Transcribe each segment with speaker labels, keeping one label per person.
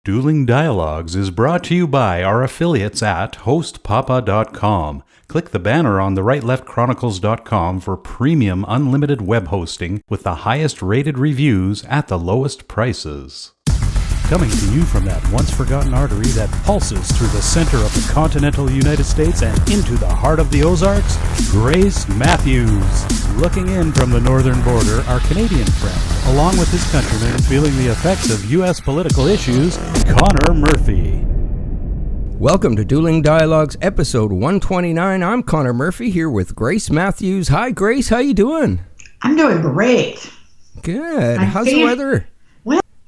Speaker 1: Dueling Dialogues is brought to you by our affiliates at hostpapa.com. Click the banner on the rightleftchronicles.com for premium unlimited web hosting with the highest rated reviews at the lowest prices. Coming to you from that once-forgotten artery that pulses through the center of the continental United States and into the heart of the Ozarks, Grace Matthews. Looking in from the northern border, our Canadian friend, along with his countrymen feeling the effects of U.S. political issues, Connor Murphy.
Speaker 2: Welcome to Dueling Dialogues, episode 129. I'm Connor Murphy here with Grace Matthews. Hi, Grace. How you doing?
Speaker 3: I'm doing great.
Speaker 2: Good. How's the weather?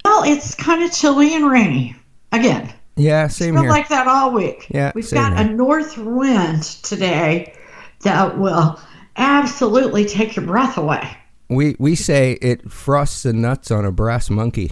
Speaker 3: Well, it's kind of chilly and rainy again.
Speaker 2: Yeah, same
Speaker 3: it's been
Speaker 2: here.
Speaker 3: like that all week.
Speaker 2: Yeah,
Speaker 3: we've got a north wind today that will absolutely take your breath away.
Speaker 2: We say it frosts the nuts on a brass monkey.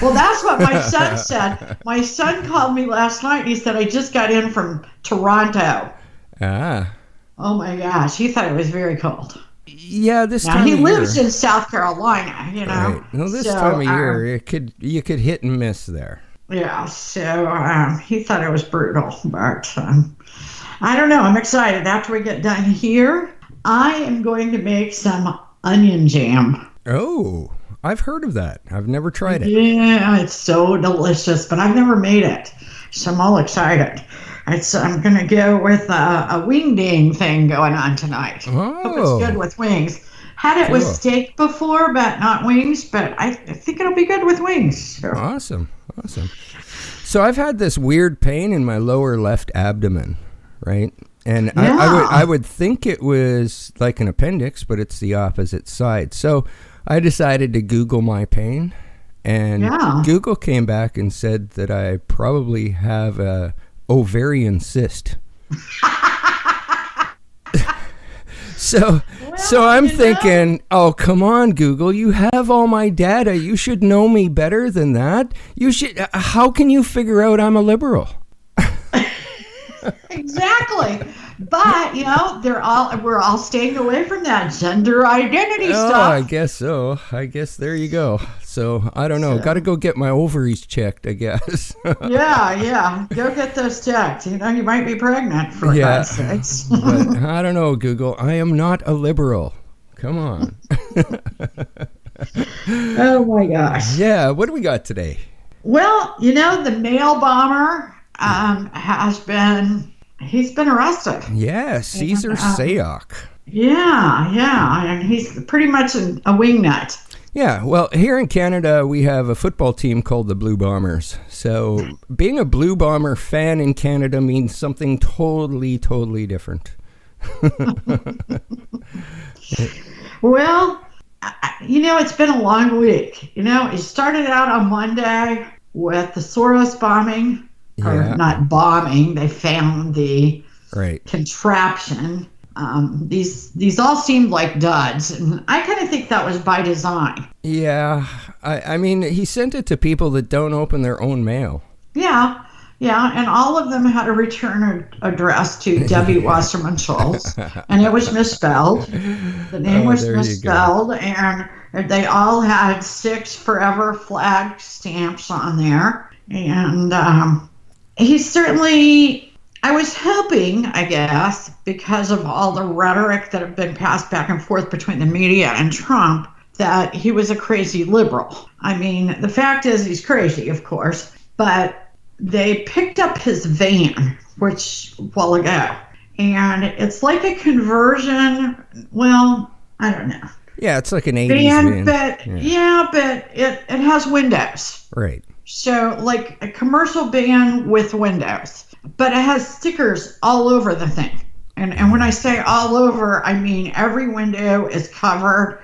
Speaker 3: Well, that's what my son said. My son called me last night and he said, I just got in from Toronto.
Speaker 2: Ah.
Speaker 3: Oh my gosh, he thought it was very cold.
Speaker 2: Yeah, this
Speaker 3: now,
Speaker 2: time of year.
Speaker 3: He lives in South Carolina, you know.
Speaker 2: Right. Well, this time of year, you could hit and miss there.
Speaker 3: Yeah, so he thought it was brutal, but I don't know. I'm excited. After we get done here, I am going to make some onion jam.
Speaker 2: Oh, I've heard of that. I've never tried it.
Speaker 3: Yeah, it's so delicious, but I've never made it, so I'm all excited. I'm going to go with a wing ding thing going on tonight.
Speaker 2: Oh.
Speaker 3: Hope it's good with wings. Had it with steak before, but not wings, but I think it'll be good with wings. So.
Speaker 2: Awesome. So I've had this weird pain in my lower left abdomen, right? And yeah. I would think it was like an appendix, but it's the opposite side. So I decided to Google my pain, and Google came back and said that I probably have a ovarian cyst. So I'm thinking, oh, come on, Google, you have all my data. You should know me better than that. How can you figure out I'm a liberal?
Speaker 3: Exactly. But, we're all staying away from that gender identity stuff. Oh,
Speaker 2: I guess so. I guess there you go. So, I don't know. Got to go get my ovaries checked, I guess.
Speaker 3: Yeah. Go get those checked. You might be pregnant, for God's sakes.
Speaker 2: But I don't know, Google. I am not a liberal. Come on.
Speaker 3: Oh, my gosh.
Speaker 2: Yeah, what do we got today?
Speaker 3: Well, the mail bomber he's been arrested.
Speaker 2: Yeah, Caesar Sayoc.
Speaker 3: Yeah, and he's pretty much a wingnut.
Speaker 2: Yeah, well, here in Canada, we have a football team called the Blue Bombers. So being a Blue Bomber fan in Canada means something totally, totally different.
Speaker 3: Well, it's been a long week. It started out on Monday with the Soros bombing. Or not bombing, they found the contraption. These all seemed like duds, and I kind of think that was by design.
Speaker 2: Yeah, I mean, he sent it to people that don't open their own mail. Yeah,
Speaker 3: and all of them had a return address to Debbie Wasserman Schultz, and it was misspelled. The name was misspelled, and they all had 6 forever flag stamps on there, and he's certainly, I was hoping, I guess, because of all the rhetoric that had been passed back and forth between the media and Trump, that he was a crazy liberal. I mean, the fact is he's crazy, of course, but they picked up his van, a while ago, and it's like a conversion, well, I don't know.
Speaker 2: Yeah, it's like an 80s van.
Speaker 3: But it has windows.
Speaker 2: Right.
Speaker 3: So, like a commercial van with windows, but it has stickers all over the thing. And when I say all over, I mean every window is covered,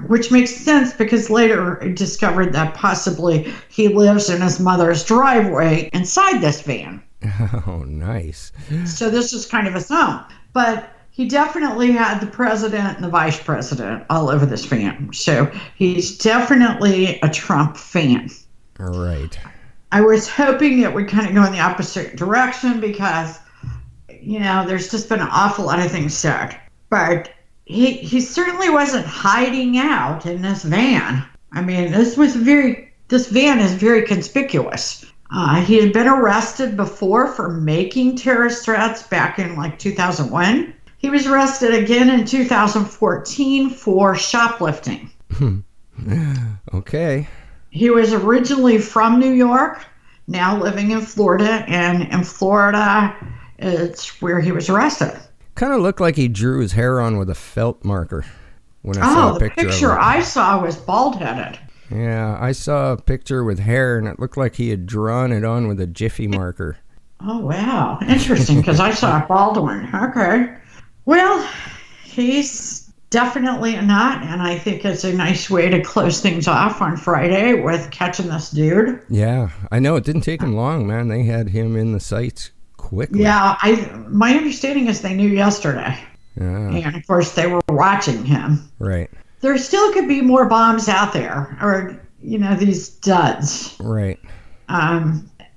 Speaker 3: which makes sense because later I discovered that possibly he lives in his mother's driveway inside this van.
Speaker 2: Oh, nice.
Speaker 3: So this is kind of his home. But he definitely had the president and the vice president all over this van. So he's definitely a Trump fan.
Speaker 2: Right.
Speaker 3: I was hoping it would kind of go in the opposite direction because, there's just been an awful lot of things said. But he certainly wasn't hiding out in this van. I mean, this was very this van is very conspicuous. He had been arrested before for making terrorist threats back in like 2001. He was arrested again in 2014 for shoplifting.
Speaker 2: Okay.
Speaker 3: He was originally from New York, now living in Florida, and in Florida, it's where he was arrested.
Speaker 2: Kind of looked like he drew his hair on with a felt marker when I saw a picture of him.
Speaker 3: The picture I saw was bald-headed.
Speaker 2: Yeah, I saw a picture with hair, and it looked like he had drawn it on with a Jiffy marker.
Speaker 3: Oh, wow. Interesting, because I saw a bald one. Okay. Well, he's definitely a nut, and I think it's a nice way to close things off on Friday with catching this dude.
Speaker 2: Yeah, I know. It didn't take him long, man. They had him in the sights quickly.
Speaker 3: Yeah, my understanding is they knew yesterday.
Speaker 2: Yeah. And,
Speaker 3: of course, they were watching him.
Speaker 2: Right.
Speaker 3: There still could be more bombs out there, or, these duds.
Speaker 2: Right.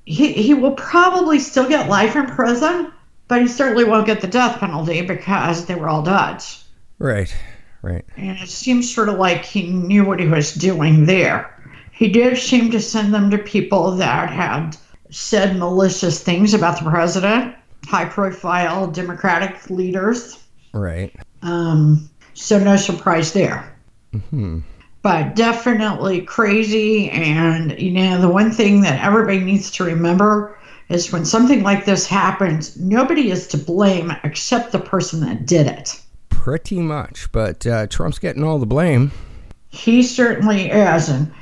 Speaker 3: He will probably still get life in prison, but he certainly won't get the death penalty because they were all duds.
Speaker 2: Right.
Speaker 3: And it seems sort of like he knew what he was doing there. He did seem to send them to people that had said malicious things about the president, high-profile Democratic leaders.
Speaker 2: Right.
Speaker 3: So no surprise there.
Speaker 2: Mm-hmm.
Speaker 3: But definitely crazy. And, the one thing that everybody needs to remember is when something like this happens, nobody is to blame except the person that did it.
Speaker 2: Pretty much. But Trump's getting all the blame.
Speaker 3: He certainly is. And,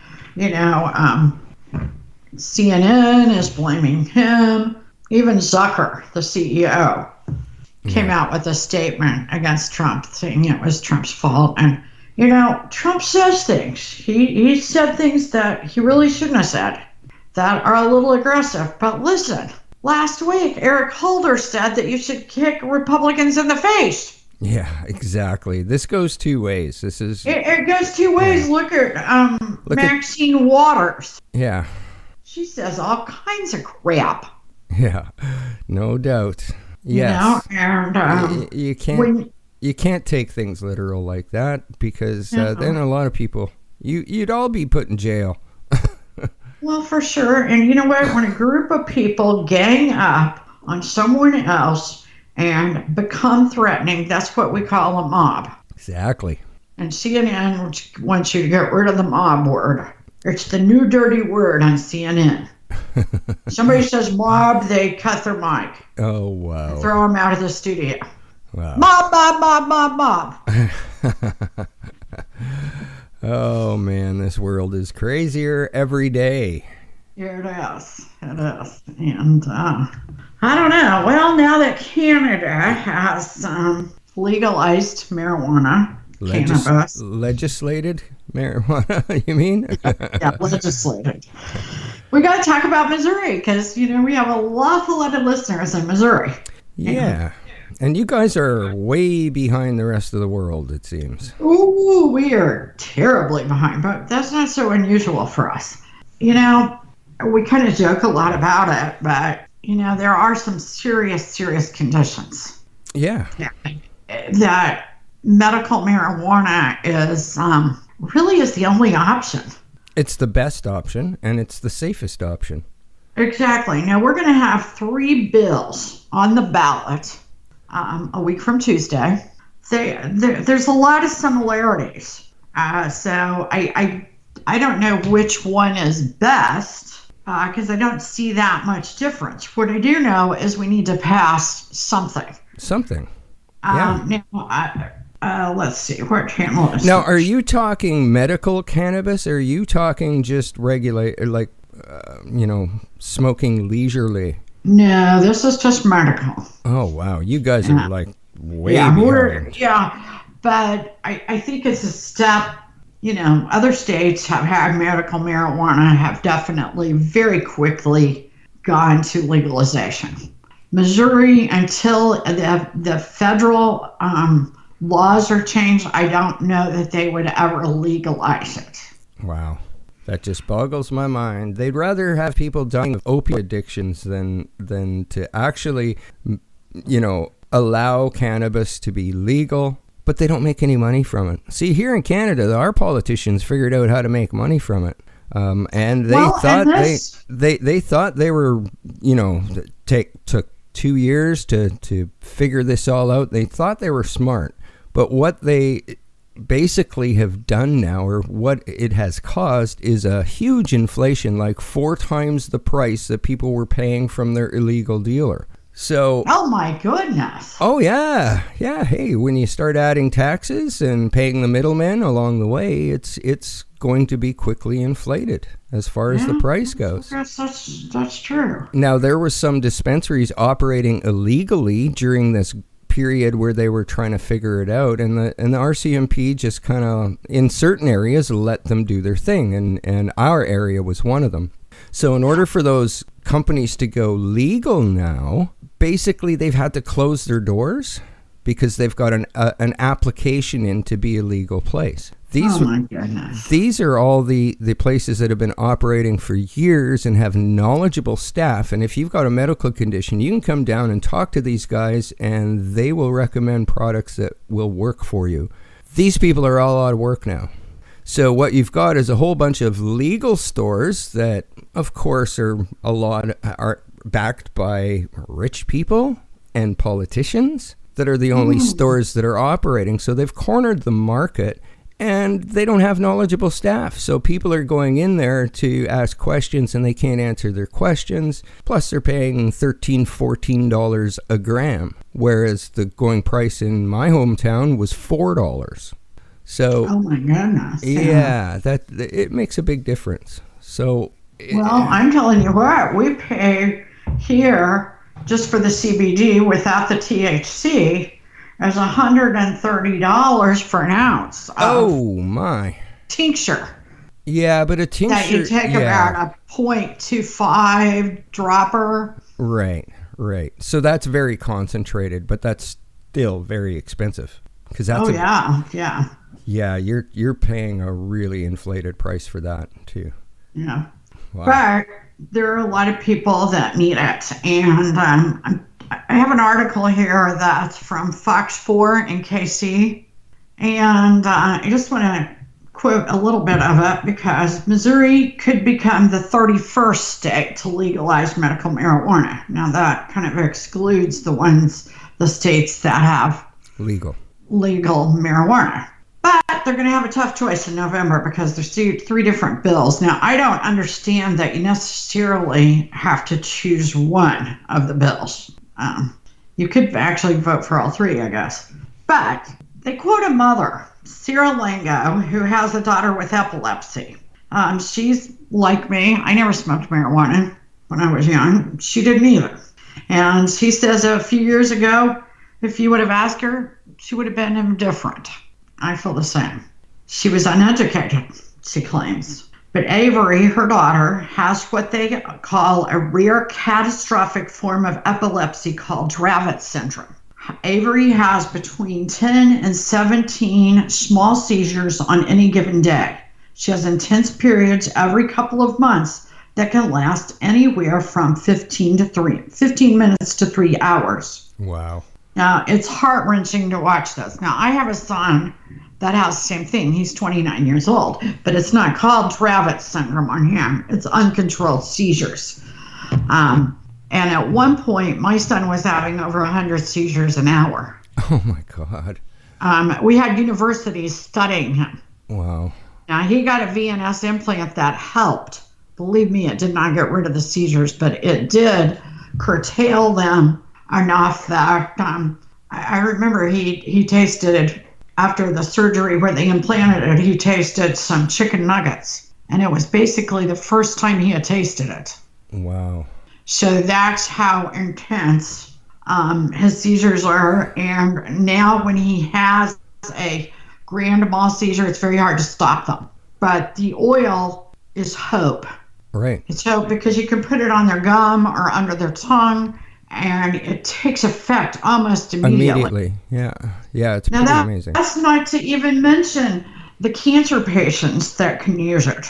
Speaker 3: CNN is blaming him. Even Zucker, the CEO, came out with a statement against Trump saying it was Trump's fault. And, Trump says things. He said things that he really shouldn't have said that are a little aggressive. But listen, last week, Eric Holder said that you should kick Republicans in the face.
Speaker 2: Yeah, exactly. This goes two ways.
Speaker 3: It goes two ways. Yeah. Look at Maxine Waters.
Speaker 2: Yeah.
Speaker 3: She says all kinds of crap.
Speaker 2: Yeah, no doubt. Yes.
Speaker 3: And
Speaker 2: you can't take things literal like that because then a lot of people, you'd all be put in jail.
Speaker 3: Well, for sure. And you know what? When a group of people gang up on someone else and become threatening, that's what we call a mob.
Speaker 2: Exactly.
Speaker 3: And CNN wants you to get rid of the mob word. It's the new dirty word on CNN. Somebody says mob, they cut their mic.
Speaker 2: Oh, wow.
Speaker 3: Throw them out of the studio.
Speaker 2: Wow.
Speaker 3: Mob.
Speaker 2: Oh, man, this world is crazier every day.
Speaker 3: Yeah, it is. And I don't know. Well, now that Canada has legalized marijuana, cannabis.
Speaker 2: Legislated marijuana, you mean?
Speaker 3: Yeah, legislated. We got to talk about Missouri because, we have a awful lot of listeners in Missouri.
Speaker 2: Yeah. And you guys are way behind the rest of the world, it seems.
Speaker 3: Ooh, we are terribly behind, but that's not so unusual for us. We kind of joke a lot about it, but, there are some serious conditions.
Speaker 2: Yeah.
Speaker 3: That medical marijuana is really is the only option.
Speaker 2: It's the best option, and it's the safest option.
Speaker 3: Exactly. Now, we're going to have 3 bills on the ballot a week from Tuesday. There's a lot of similarities. So I don't know which one is best because I don't see that much difference. What I do know is we need to pass something.
Speaker 2: Something. Yeah.
Speaker 3: Now, let's see. What channel is
Speaker 2: Now, are you talking medical cannabis, or are you talking just smoking leisurely?
Speaker 3: No, this is just medical.
Speaker 2: Oh, wow. You guys are way behind.
Speaker 3: Yeah, but I think it's a step. Other states have had medical marijuana, have definitely very quickly gone to legalization. Missouri, until the federal laws are changed, I don't know that they would ever legalize it.
Speaker 2: Wow. That just boggles my mind. They'd rather have people dying of opioid addictions than to actually, allow cannabis to be legal, but they don't make any money from it. See, here in Canada, our politicians figured out how to make money from it. And they thought they were, took 2 years to figure this all out. They thought they were smart, but what they basically have done now, or what it has caused, is a huge inflation, like 4 times the price that people were paying from their illegal dealer. So,
Speaker 3: oh my goodness.
Speaker 2: Oh yeah. Hey, when you start adding taxes and paying the middlemen along the way, it's going to be quickly inflated as far as the price goes.
Speaker 3: That's true.
Speaker 2: Now, there were some dispensaries operating illegally during this period where they were trying to figure it out, and the RCMP just kind of, in certain areas, let them do their thing, and our area was one of them. So in order for those companies to go legal now, basically they've had to close their doors because they've got an application in to be a legal place.
Speaker 3: Oh my goodness.
Speaker 2: These are all the places that have been operating for years and have knowledgeable staff. And if you've got a medical condition, you can come down and talk to these guys and they will recommend products that will work for you. These people are all out of work now. So what you've got is a whole bunch of legal stores that, of course, are backed by rich people and politicians that are the only stores that are operating. So they've cornered the market, and they don't have knowledgeable staff. So people are going in there to ask questions, and they can't answer their questions. Plus, they're paying $13, $14 a gram, whereas the going price in my hometown was $4. So,
Speaker 3: oh my goodness.
Speaker 2: Yeah, it makes a big difference. So,
Speaker 3: I'm telling you what, we pay here just for the CBD without the THC as $130 for an ounce.
Speaker 2: Oh my!
Speaker 3: Tincture.
Speaker 2: Yeah, but a tincture
Speaker 3: that you take about a 0.25 dropper.
Speaker 2: Right. So that's very concentrated, but that's still very expensive because that's.
Speaker 3: Yeah.
Speaker 2: Yeah, you're paying a really inflated price for that too.
Speaker 3: Yeah.
Speaker 2: Wow.
Speaker 3: But there are a lot of people that need it, and I have an article here that's from Fox 4 in KC, and I just want to quote a little bit of it because Missouri could become the 31st state to legalize medical marijuana. Now that kind of excludes the states that have legal marijuana. But they're going to have a tough choice in November because there's 3 different bills. Now, I don't understand that you necessarily have to choose one of the bills. You could actually vote for all 3, I guess. But they quote a mother, Sarah Lango, who has a daughter with epilepsy. She's like me. I never smoked marijuana when I was young. She didn't either. And she says a few years ago, if you would have asked her, she would have been indifferent. I feel the same. She was uneducated, she claims. But Avery, her daughter, has what they call a rare catastrophic form of epilepsy called Dravet syndrome. Avery has between 10 and 17 small seizures on any given day. She has intense periods every couple of months that can last anywhere from 15 minutes to 3 hours.
Speaker 2: Wow.
Speaker 3: Now, it's heart-wrenching to watch this. Now, I have a son that has the same thing. He's 29 years old, but it's not called Dravet syndrome on him. It's uncontrolled seizures. And at one point, my son was having over 100 seizures an hour.
Speaker 2: Oh, my God.
Speaker 3: We had universities studying him.
Speaker 2: Wow.
Speaker 3: Now, he got a VNS implant that helped. Believe me, it did not get rid of the seizures, but it did curtail them enough that I remember he tasted, after the surgery where they implanted it, he tasted some chicken nuggets. And it was basically the first time he had tasted it.
Speaker 2: Wow.
Speaker 3: So that's how intense his seizures are. And now when he has a grand mal seizure, it's very hard to stop them. But the oil is hope.
Speaker 2: Right.
Speaker 3: It's hope because you can put it on their gum or under their tongue, and it takes effect almost immediately.
Speaker 2: Yeah, it's pretty amazing.
Speaker 3: That's not to even mention the cancer patients that can use it.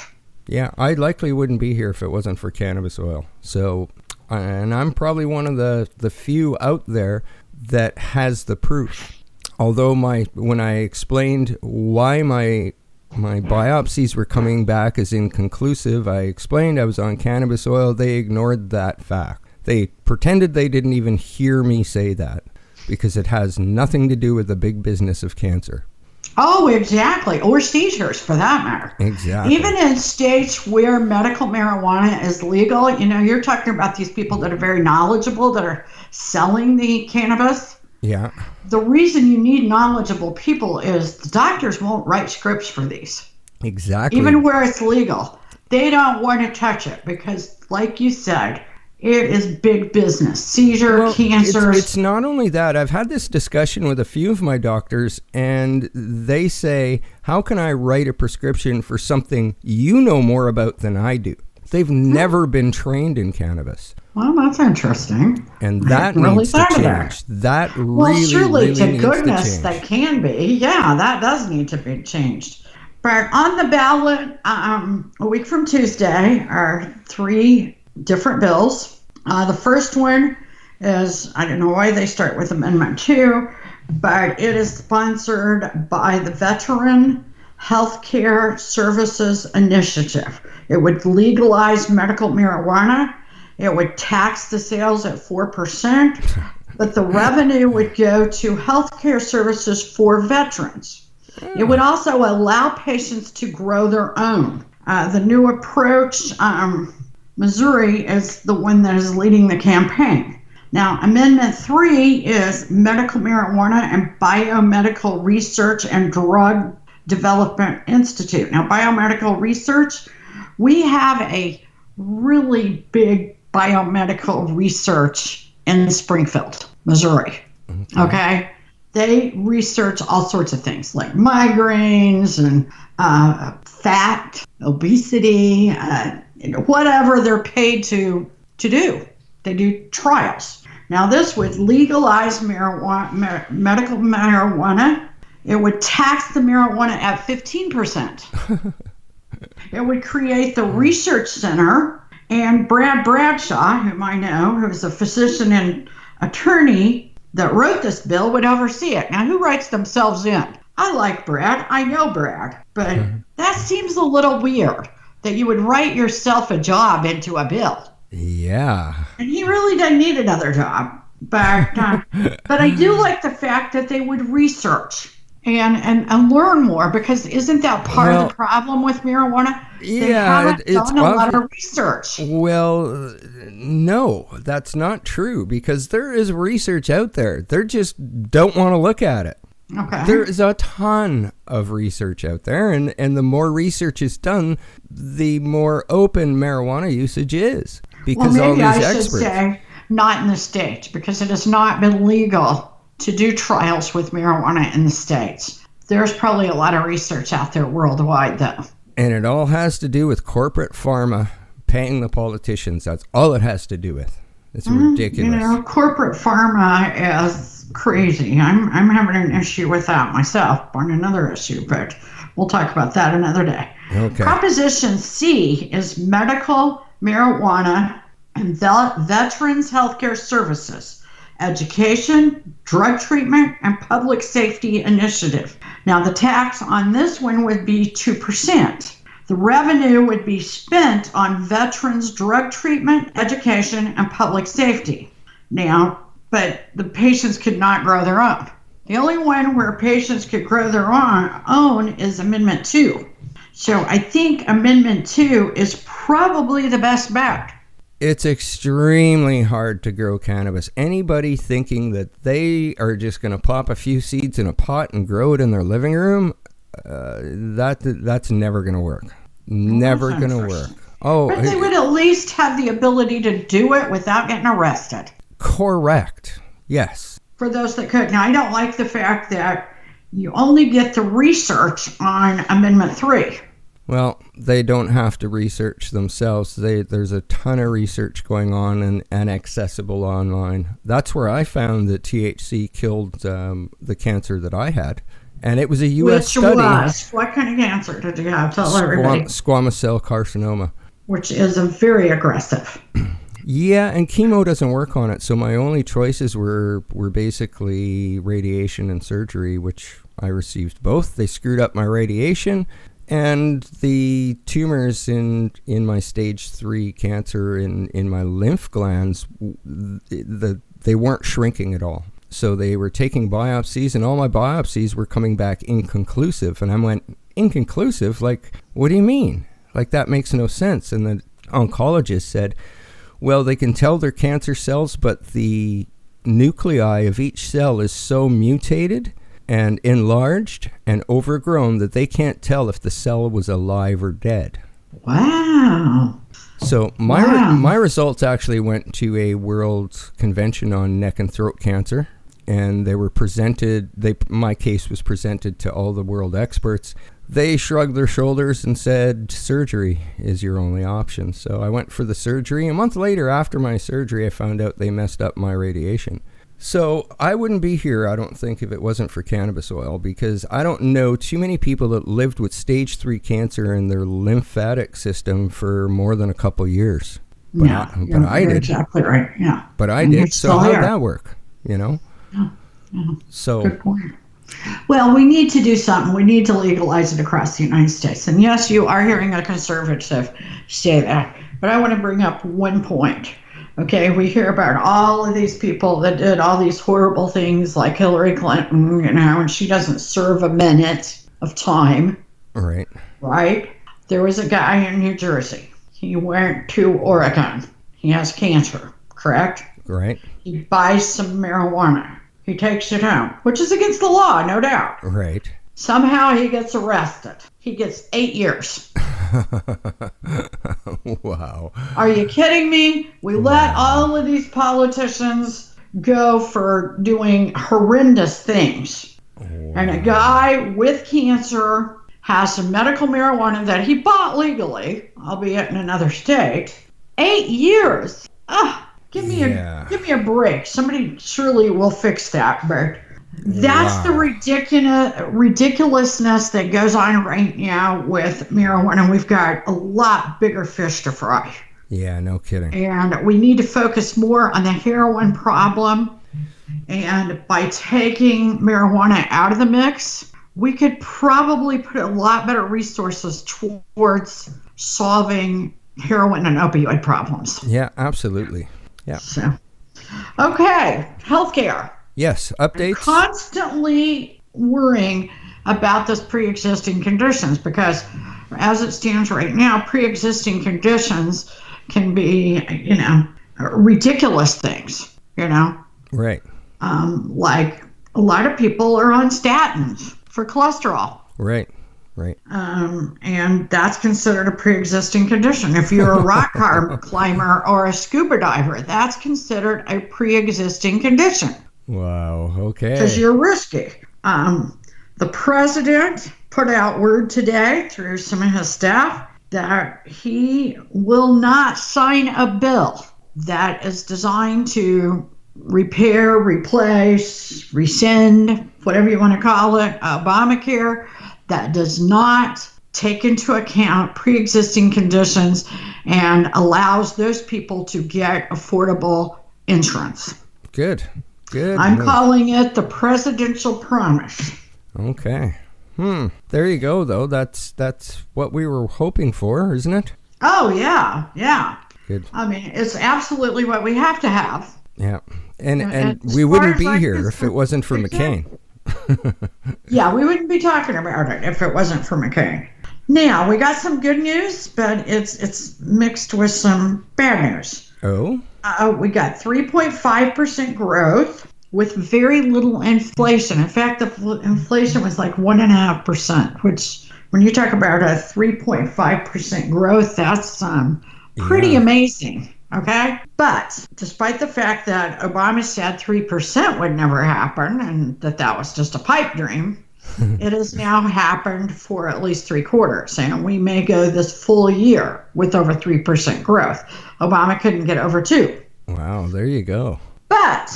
Speaker 2: Yeah, I likely wouldn't be here if it wasn't for cannabis oil. So, and I'm probably one of the few out there that has the proof. Although when I explained why my My biopsies were coming back as inconclusive. I explained I was on cannabis oil. They ignored that fact. They pretended they didn't even hear me say that because it has nothing to do with the big business of cancer.
Speaker 3: Oh, exactly. Or seizures, for that matter.
Speaker 2: Exactly.
Speaker 3: Even in states where medical marijuana is legal, you're talking about these people that are very knowledgeable, that are selling the cannabis.
Speaker 2: Yeah.
Speaker 3: The reason you need knowledgeable people is the doctors won't write scripts for these.
Speaker 2: Exactly.
Speaker 3: Even where it's legal. They don't want to touch it because, like you said, it is big business. Seizure, cancers.
Speaker 2: It's not only that. I've had this discussion with a few of my doctors, and they say, how can I write a prescription for something you know more about than I do? They've never been trained in cannabis.
Speaker 3: Well, that's interesting.
Speaker 2: And that needs to change. That
Speaker 3: surely
Speaker 2: really
Speaker 3: to goodness that can be. Yeah, that does need to be changed. But on the ballot, a week from Tuesday, are 3 different bills. The first one is, I don't know why they start with Amendment 2, but it is sponsored by the Veteran Healthcare Services Initiative. It would legalize medical marijuana. It would tax the sales at 4%, but the revenue would go to healthcare services for veterans. It would also allow patients to grow their own. The new approach, Missouri is the one that is leading the campaign. Now, Amendment 3 is Medical Marijuana and Biomedical Research and Drug Development Institute. Now, biomedical research, we have a really big biomedical research in Springfield, Missouri. Okay? They research all sorts of things like migraines and fat, obesity, whatever they're paid to do. They do trials. Now, this would legalize medical marijuana. It would tax the marijuana at 15%. It would create the research center, and Brad Bradshaw, whom I know, who is a physician and attorney that wrote this bill, would oversee it. Now, who writes themselves in? I like Brad. I know Brad. But that seems a little weird that you would write yourself a job into a bill.
Speaker 2: Yeah.
Speaker 3: And he really doesn't need another job. But I do like the fact that they would research and learn more, because isn't that part of the problem with marijuana? They haven't done a lot of research.
Speaker 2: Well, no, that's not true, because there is research out there. They just don't want to look at it.
Speaker 3: Okay.
Speaker 2: There is a ton of research out there, and the more research is done, the more open marijuana usage is. Because all these experts.
Speaker 3: Should say not in the States, because it has not been legal to do trials with marijuana in the States. There's probably a lot of research out there worldwide, though.
Speaker 2: And it all has to do with corporate pharma paying the politicians. That's all it has to do with. It's ridiculous.
Speaker 3: Corporate pharma is crazy. I'm having an issue with that myself on another issue, but we'll talk about that another day.
Speaker 2: Okay.
Speaker 3: Proposition C is medical marijuana and veterans healthcare services, education, drug treatment, and public safety initiative. Now, the tax on this one would be 2%. The revenue would be spent on veterans drug treatment, education, and public safety. Now, but the patients could not grow their own. The only one where patients could grow their own is Amendment 2. So I think Amendment 2 is probably the best bet.
Speaker 2: It's extremely hard to grow cannabis. Anybody thinking that they are just going to pop a few seeds in a pot and grow it in their living room, that's never going to work. Never going to work. Oh,
Speaker 3: but they would at least have the ability to do it without getting arrested.
Speaker 2: Correct. Yes.
Speaker 3: For those that could. Now, I don't like the fact that you only get the research on Amendment 3.
Speaker 2: Well, they don't have to research themselves. There's a ton of research going on and accessible online. That's where I found that THC killed the cancer that I had. And it was a U.S. study.
Speaker 3: What kind of cancer did you have? Tell everybody.
Speaker 2: Squamous cell carcinoma.
Speaker 3: Which is very aggressive.
Speaker 2: Yeah, and chemo doesn't work on it. So my only choices were basically radiation and surgery, which I received both. They screwed up my radiation. And the tumors in my stage 3 cancer in my lymph glands, they weren't shrinking at all. So they were taking biopsies, and all my biopsies were coming back inconclusive. And I went, inconclusive? Like, what do you mean? Like, that makes no sense. And the oncologist said, well, they can tell they're cancer cells, but the nuclei of each cell is so mutated and enlarged and overgrown that they can't tell if the cell was alive or dead.
Speaker 3: Wow.
Speaker 2: So my results actually went to a world convention on neck and throat cancer, and they were presented, my case was presented to all the world experts. They shrugged their shoulders and said, surgery is your only option. So I went for the surgery. A month later, after my surgery, I found out they messed up my radiation. So I wouldn't be here, I don't think, if it wasn't for cannabis oil, because I don't know too many people that lived with stage 3 cancer in their lymphatic system for more than a couple years. But I did.
Speaker 3: Exactly right. Yeah.
Speaker 2: But I did. So how'd that work? Yeah. So
Speaker 3: good point. Well, we need to do something. We need to legalize it across the United States. And yes, you are hearing a conservative say that. But I want to bring up one point. Okay, we hear about all of these people that did all these horrible things like Hillary Clinton, and she doesn't serve a minute of time.
Speaker 2: Right.
Speaker 3: Right? There was a guy in New Jersey. He went to Oregon. He has cancer, correct?
Speaker 2: Right.
Speaker 3: He buys some marijuana. He takes it home, which is against the law, no doubt.
Speaker 2: Right.
Speaker 3: Somehow he gets arrested. He gets 8 years.
Speaker 2: Wow.
Speaker 3: Are you kidding me? We let all of these politicians go for doing horrendous things. Wow. And a guy with cancer has some medical marijuana that he bought legally, albeit in another state. 8 years. Give me a break. Somebody surely will fix that, but that's the ridiculousness that goes on right now with marijuana. We've got a lot bigger fish to fry.
Speaker 2: Yeah, no kidding.
Speaker 3: And we need to focus more on the heroin problem. And by taking marijuana out of the mix, we could probably put a lot better resources towards solving heroin and opioid problems.
Speaker 2: Yeah, absolutely. Yeah.
Speaker 3: So, okay, healthcare.
Speaker 2: Yes, updates.
Speaker 3: I'm constantly worrying about those pre-existing conditions because as it stands right now, pre-existing conditions can be, ridiculous things,
Speaker 2: Right.
Speaker 3: Like a lot of people are on statins for cholesterol.
Speaker 2: Right.
Speaker 3: And that's considered a pre-existing condition. If you're a rock climber or a scuba diver, that's considered a pre-existing condition.
Speaker 2: Wow, okay.
Speaker 3: Because you're risky. The president put out word today through some of his staff that he will not sign a bill that is designed to repair, replace, rescind, whatever you want to call it, Obamacare, that does not take into account pre-existing conditions and allows those people to get affordable insurance.
Speaker 2: Good.
Speaker 3: I'm calling it the presidential promise.
Speaker 2: Okay. There you go, though. That's what we were hoping for, isn't it?
Speaker 3: Oh, yeah.
Speaker 2: Good.
Speaker 3: I mean, it's absolutely what we have to have.
Speaker 2: Yeah. And we wouldn't be here if it wasn't for McCain.
Speaker 3: Yeah, we wouldn't be talking about it if it wasn't for McCain. Now, we got some good news, but it's mixed with some bad news.
Speaker 2: Oh?
Speaker 3: We got 3.5% growth with very little inflation. In fact, the inflation was like 1.5%, which when you talk about a 3.5% growth, that's pretty amazing. Okay. But despite the fact that Obama said 3% would never happen and that was just a pipe dream, it has now happened for at least 3 quarters. And we may go this full year with over 3% growth. Obama couldn't get over 2.
Speaker 2: Wow. There you go.
Speaker 3: But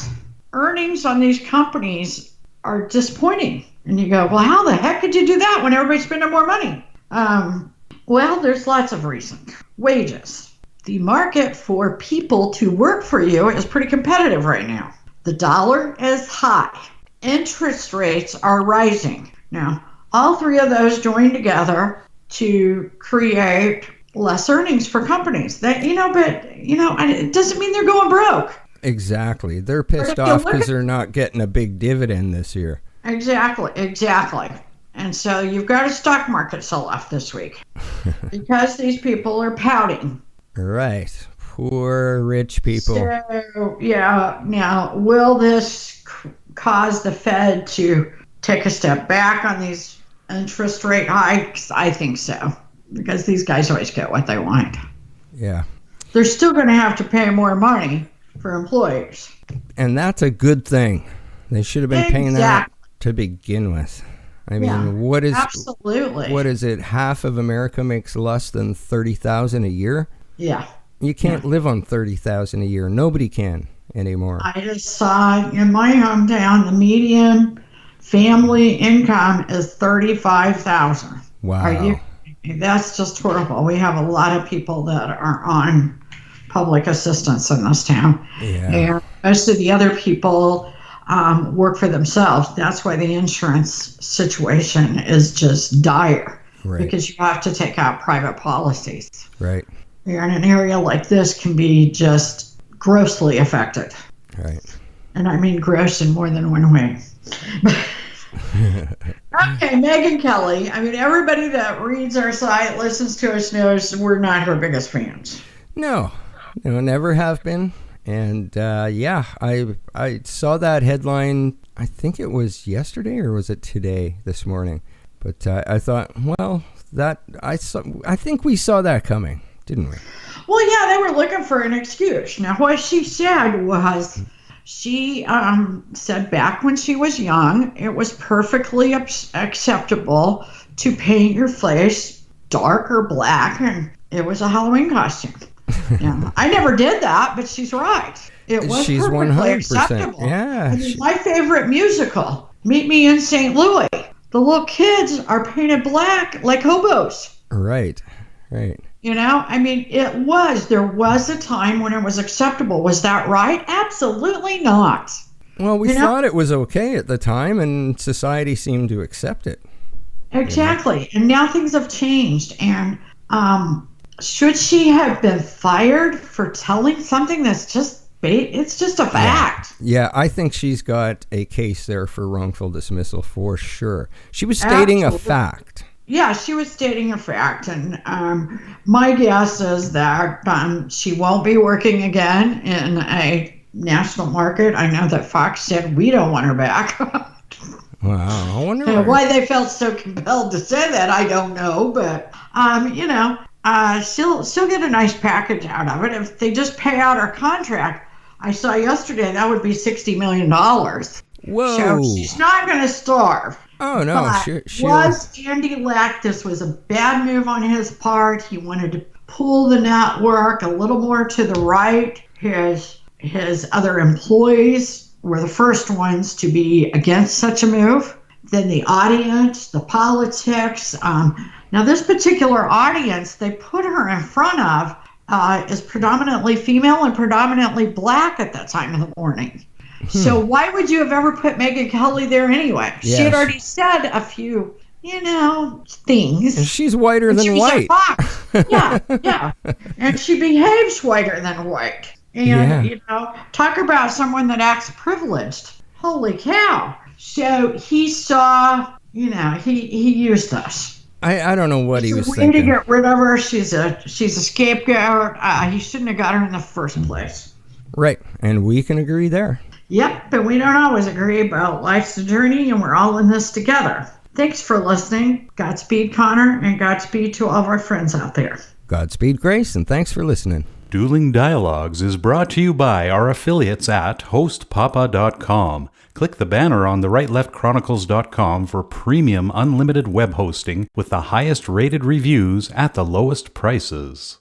Speaker 3: earnings on these companies are disappointing. And you go, well, how the heck could you do that when everybody's spending more money? Well, there's lots of reasons. Wages. The market for people to work for you is pretty competitive right now. The dollar is high. Interest rates are rising. Now, all 3 of those joined together to create less earnings for companies. That it doesn't mean they're going broke.
Speaker 2: Exactly. They're pissed off because they're not getting a big dividend this year.
Speaker 3: Exactly. And so you've got a stock market sell-off this week because these people are pouting.
Speaker 2: Right. Poor rich people.
Speaker 3: So, yeah, now, will this cause the Fed to take a step back on these interest rate hikes? I think so, because these guys always get what they want.
Speaker 2: Yeah.
Speaker 3: They're still going to have to pay more money for employers.
Speaker 2: And that's a good thing. They should have been paying that to begin with. I mean,
Speaker 3: absolutely.
Speaker 2: What is it? Half of America makes less than $30,000 a year?
Speaker 3: Yeah.
Speaker 2: You can't live on $30,000 a year. Nobody can anymore.
Speaker 3: I just saw in my hometown, the median family income is $35,000.
Speaker 2: Wow.
Speaker 3: That's just horrible. We have a lot of people that are on public assistance in this town.
Speaker 2: Yeah.
Speaker 3: And most of the other people work for themselves. That's why the insurance situation is just dire.
Speaker 2: Right.
Speaker 3: Because you have to take out private policies.
Speaker 2: Right.
Speaker 3: You're in an area like this can be just grossly affected.
Speaker 2: Right.
Speaker 3: And I mean gross in more than one way. Okay, Megyn Kelly. I mean, everybody that reads our site, listens to us, knows we're not her biggest fans.
Speaker 2: No, never have been. And I saw that headline. I think it was yesterday, or was it this morning? But I thought, well, I think we saw that coming, didn't we?
Speaker 3: Well, yeah, they were looking for an excuse. Now, what she said was, she said back when she was young, it was perfectly acceptable to paint your face dark or black, and it was a Halloween costume. Yeah, I never did that, but she's right. It was
Speaker 2: she's
Speaker 3: perfectly
Speaker 2: 100%.
Speaker 3: acceptable.
Speaker 2: Yeah.
Speaker 3: I mean, my favorite musical, Meet Me in St. Louis. The little kids are painted black like hobos.
Speaker 2: Right.
Speaker 3: I mean, there was a time when it was acceptable. Was that right? Absolutely not.
Speaker 2: Well, we thought it was okay at the time, and society seemed to accept it.
Speaker 3: Exactly. And now things have changed. And should she have been fired for telling something that's it's just a fact?
Speaker 2: Yeah, I think she's got a case there for wrongful dismissal for sure. She was stating a fact.
Speaker 3: Yeah, she was stating a fact, and my guess is that she won't be working again in a national market. I know that Fox said we don't want her back.
Speaker 2: Wow, I wonder
Speaker 3: why they felt so compelled to say that. I don't know, but she'll get a nice package out of it if they just pay out her contract. I saw yesterday that would be $60 million.
Speaker 2: Whoa!
Speaker 3: So she's not going to starve.
Speaker 2: Oh, no.
Speaker 3: Was Andy Lack, this was a bad move on his part. He wanted to pull the network a little more to the right. His other employees were the first ones to be against such a move. Then the audience, the politics. Now, this particular audience they put her in front of is predominantly female and predominantly black at that time in the morning. So why would you have ever put Megyn Kelly there anyway? Yes. She had already said a few, things.
Speaker 2: And she's whiter than white.
Speaker 3: Yeah. And she behaves whiter than white. And, talk about someone that acts privileged. Holy cow. So he saw, he used us.
Speaker 2: I don't know what he was
Speaker 3: thinking.
Speaker 2: thinking.
Speaker 3: To get rid of her. She's a scapegoat. He shouldn't have got her in the first place.
Speaker 2: Right. And we can agree there.
Speaker 3: Yep, but we don't always agree about life's a journey, and we're all in this together. Thanks for listening. Godspeed, Connor, and Godspeed to all of our friends out there.
Speaker 2: Godspeed, Grace, and thanks for listening.
Speaker 1: Dueling Dialogues is brought to you by our affiliates at hostpapa.com. Click the banner on the rightleftchronicles.com for premium unlimited web hosting with the highest rated reviews at the lowest prices.